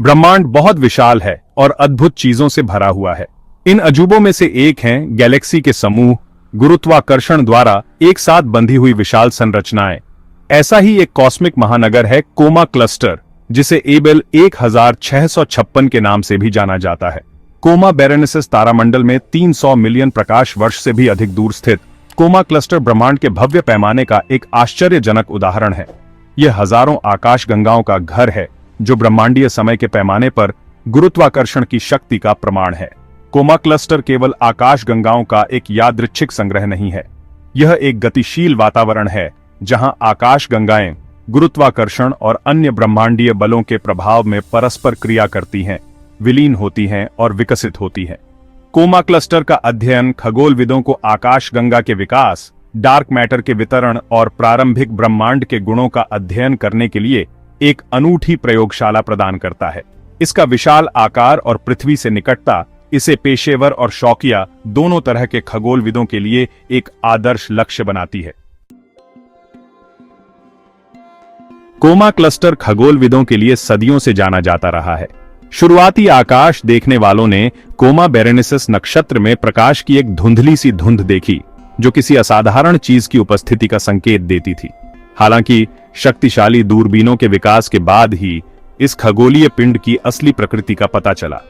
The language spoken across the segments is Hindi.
ब्रह्मांड बहुत विशाल है और अद्भुत चीजों से भरा हुआ है। इन अजूबों में से एक हैं गैलेक्सी के समूह, गुरुत्वाकर्षण द्वारा एक साथ बंधी हुई विशाल संरचनाएं। ऐसा ही एक कॉस्मिक महानगर है कोमा क्लस्टर, जिसे एबेल 1656 के नाम से भी जाना जाता है। कोमा बेरेनिसिस तारामंडल में 300 मिलियन प्रकाश वर्ष से भी अधिक दूर स्थित कोमा क्लस्टर ब्रह्मांड के भव्य पैमाने का एक आश्चर्यजनक उदाहरण है। यह हजारों आकाश गंगाओं का घर है, जो ब्रह्मांडीय समय के पैमाने पर गुरुत्वाकर्षण की शक्ति का प्रमाण है। कोमा क्लस्टर केवल आकाश गंगाओं का एक यादृच्छिक संग्रह नहीं है, यह एक गतिशील वातावरण है जहां आकाश गंगाएं गुरुत्वाकर्षण और अन्य ब्रह्मांडीय बलों के प्रभाव में परस्पर क्रिया करती हैं, विलीन होती हैं और विकसित होती हैं। कोमा क्लस्टर का अध्ययन खगोलविदों को आकाश गंगा के विकास, डार्क मैटर के वितरण और प्रारंभिक ब्रह्मांड के गुणों का अध्ययन करने के लिए एक अनूठी प्रयोगशाला प्रदान करता है। इसका विशाल आकार और पृथ्वी से निकटता इसे पेशेवर और शौकिया दोनों तरह के खगोलविदों के लिए एक आदर्श लक्ष्य बनाती है। कोमा क्लस्टर खगोलविदों के लिए सदियों से जाना जाता रहा है। शुरुआती आकाश देखने वालों ने कोमा बेरेनिसिस नक्षत्र में प्रकाश की एक धुंधली सी धुंध देखी, जो किसी असाधारण चीज की उपस्थिति का संकेत देती थी। हालांकि शक्तिशाली दूरबीनों के विकास के बाद ही इस खगोलीय पिंड की असली प्रकृति का पता चला।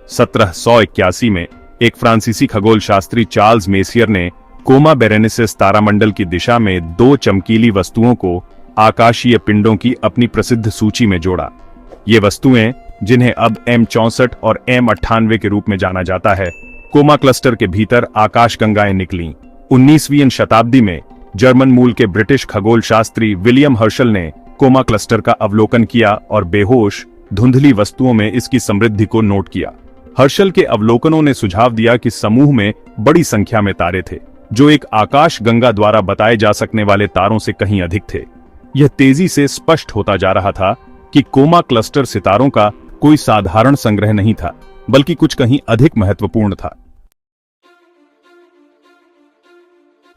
1781 में एक फ्रांसीसी खगोलशास्त्री चार्ल्स मेसियर ने कोमा बेरेनिसिस तारामंडल की दिशा में दो चमकीली वस्तुओं को आकाशीय पिंडों की अपनी प्रसिद्ध सूची में जोड़ा। ये वस्तुएं, जिन्हें अब M64 और M98 के रूप में जाना जाता है, कोमा क्लस्टर के भीतर आकाश गंगाएं निकलीं। 19वीं शताब्दी में जर्मन मूल के ब्रिटिश खगोलशास्त्री विलियम हर्शल ने कोमा क्लस्टर का अवलोकन किया और बेहोश धुंधली वस्तुओं में इसकी समृद्धि को नोट किया। हर्शल के अवलोकनों ने सुझाव दिया कि समूह में बड़ी संख्या में तारे थे, जो एक आकाश गंगा द्वारा बताए जा सकने वाले तारों से कहीं अधिक थे। यह तेजी से स्पष्ट होता जा रहा था कि कोमा क्लस्टर सितारों का कोई साधारण संग्रह नहीं था, बल्कि कुछ कहीं अधिक महत्वपूर्ण था।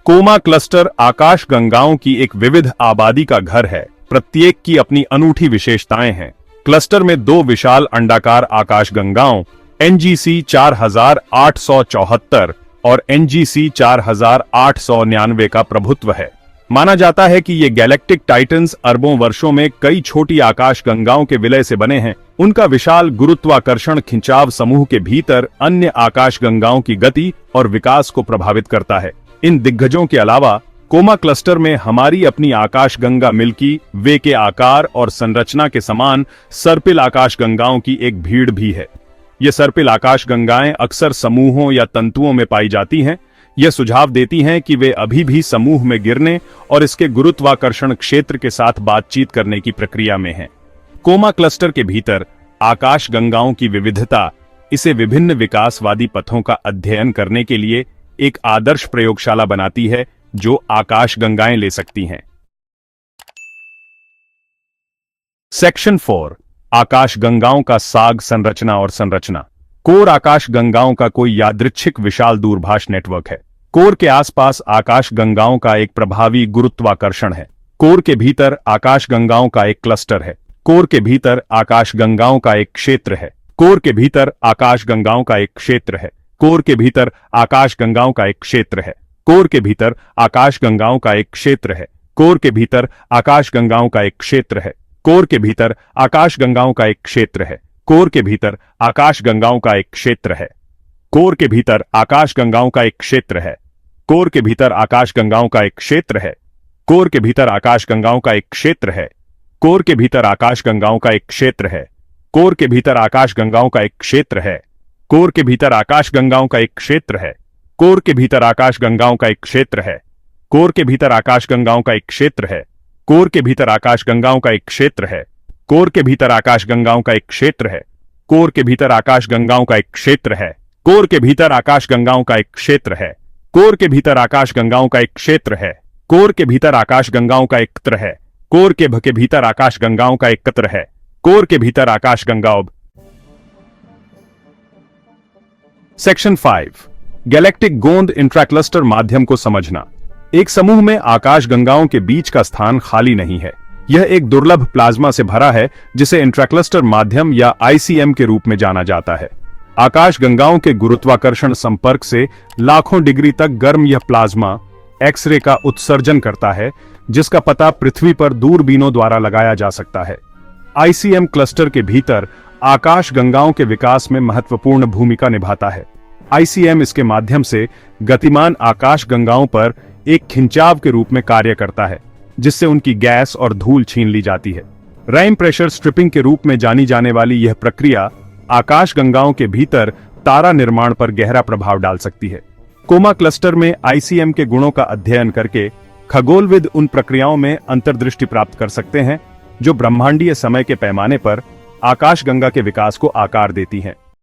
कोमा क्लस्टर आकाश गंगाओं की एक विविध आबादी का घर है। प्रत्येक की अपनी अनूठी विशेषताएं हैं। क्लस्टर में दो विशाल अंडाकार आकाश गंगाओं NGC 4874 और NGC 4899 का प्रभुत्व है। माना जाता है कि ये गैलेक्टिक टाइटन्स अरबों वर्षों में कई छोटी आकाश गंगाओं के विलय से बने हैं। उनका विशाल गुरुत्वाकर्षण खिंचाव समूह के भीतर अन्य आकाश गंगाओं की गति और विकास को प्रभावित करता है। इन दिग्गजों के अलावा कोमा क्लस्टर में हमारी अपनी आकाश गंगा मिल्की वे के आकार और संरचना के समान सर्पिल आकाश गंगाओं की एक भीड़ भी है। ये सर्पिल आकाश गंगाएं अक्सर समूहों या तंतुओं में पाई जाती हैं। यह सुझाव देती हैं कि वे अभी भी समूह में गिरने और इसके गुरुत्वाकर्षण क्षेत्र के साथ बातचीत करने की प्रक्रिया में हैं। कोमा क्लस्टर के भीतर आकाश गंगाओं की विविधता इसे विभिन्न विकासवादी पथों का अध्ययन करने के लिए एक आदर्श प्रयोगशाला बनाती है, जो आकाश गंगाएं ले सकती हैं। सेक्शन 4, आकाश गंगाओं का साग, संरचना और संरचना। कोर आकाश गंगाओं का कोई यादृच्छिक विशाल दूरभाष नेटवर्क है। कोर के आसपास आकाश गंगाओं का एक प्रभावी गुरुत्वाकर्षण है। कोर के भीतर आकाश गंगाओं का एक क्लस्टर है। कोर के भीतर आकाश गंगाओं का एक क्षेत्र है। कोर के भीतर आकाश गंगाओं का एक क्षेत्र है। कोर के भीतर आकाश गंगाओं का एक क्षेत्र है। कोर के भीतर आकाश गंगाओं का एक क्षेत्र है। कोर के भीतर आकाश गंगाओं का एक क्षेत्र है। कोर के भीतर आकाश गंगाओं का एक क्षेत्र है। कोर के भीतर आकाश गंगाओं का एक क्षेत्र है। कोर के भीतर आकाश गंगाओं का एक क्षेत्र है। कोर के भीतर आकाश गंगाओं का एक क्षेत्र है। कोर के भीतर आकाश गंगाओं का एक क्षेत्र है। कोर के भीतर आकाश गंगाओं का एक क्षेत्र है। कोर के भीतर आकाश गंगाओं का एक क्षेत्र है। कोर के भीतर आकाश गंगाओं का एक क्षेत्र है। कोर के भीतर आकाश गंगाओं का एक क्षेत्र है। कोर के भीतर आकाश गंगाओं का एक क्षेत्र है। कोर के भीतर आकाश गंगाओं का एक क्षेत्र है। कोर के भीतर आकाश गंगाओं का एक क्षेत्र है। कोर के भीतर आकाश गंगाओं का एक क्षेत्र है। कोर के भीतर आकाश गंगाओं का एक क्षेत्र है। कोर के भीतर आकाश गंगाओं का एक क्षेत्र है। कोर के भीतर आकाश गंगाओं का एक क्षेत्र है। कोर के भीतर आकाश गंगाओं का एक क्षेत्र है। कोर के भीतर आकाश गंगाओं। सेक्शन 5, गैलेक्टिक गोंद इंट्राक्लस्टर माध्यम को समझना। एक समूह में आकाश गंगाओं के बीच का स्थान खाली नहीं है। यह एक दुर्लभ प्लाज्मा से भरा है जिसे इंट्राक्लस्टर माध्यम या आईसीएम के रूप में जाना जाता है। आकाशगंगाओं के गुरुत्वाकर्षण संपर्क से लाखों डिग्री तक गर्म यह प्लाज्मा एक्सरे का उत्सर्जन करता है, जिसका पता पृथ्वी पर दूरबीनों द्वारा लगाया जा सकता है। आईसीएम क्लस्टर के भीतर आकाशगंगाओं के विकास में महत्वपूर्ण भूमिका निभाता है। आईसीएम इसके माध्यम से गतिमान आकाशगंगाओं पर एक खिंचाव के रूप में कार्य करता है, जिससे उनकी गैस और धूल छीन ली जाती है। रैम प्रेशर स्ट्रिपिंग के रूप में जानी जाने वाली यह प्रक्रिया आकाशगंगाओं के भीतर तारा निर्माण पर गहरा प्रभाव डाल सकती है। कोमा क्लस्टर में आईसीएम के गुणों का अध्ययन करके खगोलविद उन प्रक्रियाओं में अंतर्दृष्टि प्राप्त कर सकते हैं जो ब्रह्मांडीय समय के पैमाने पर आकाशगंगा के विकास को आकार देती हैं।